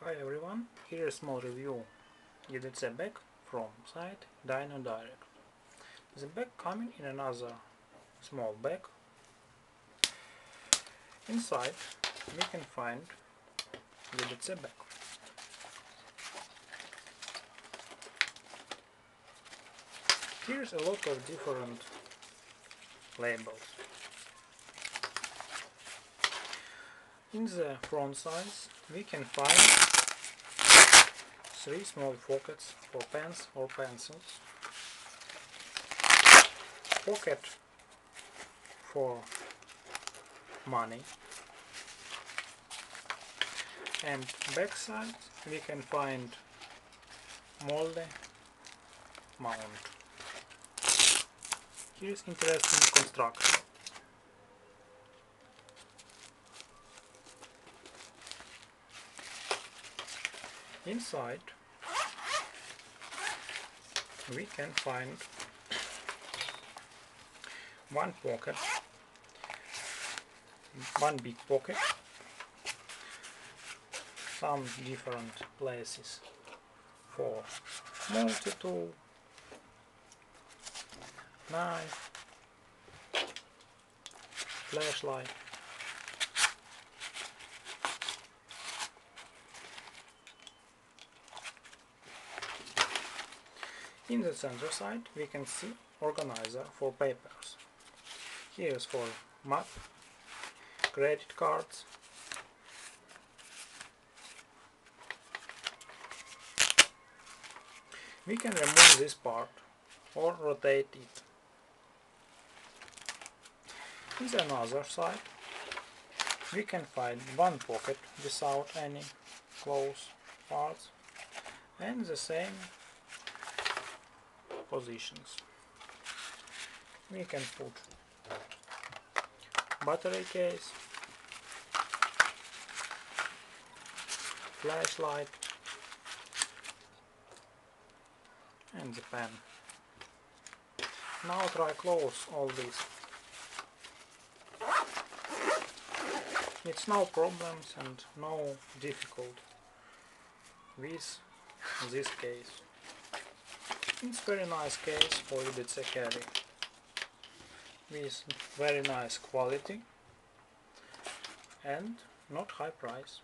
Hi everyone, here is a small review EDC bag from site DinoDirect. The bag coming in another small bag. Inside we can find EDC bag. Here's a lot of different labels. In the front size we can find 3 small pockets for pens or pencils, pocket for money, and back side we can find molde mount. Here's interesting construction. Inside we can find one pocket, one big pocket, some different places for multi-tool, knife, flashlight, in the center side we can see organizer for papers. Here is for map, credit cards, we can remove this part or rotate it. In the other side we can find one pocket without any close parts and the same positions. We can put battery case, flashlight and the pen. Now try close all this. It's no problems and no difficult with this case. It's very nice case for EDC carry with very nice quality and not high price.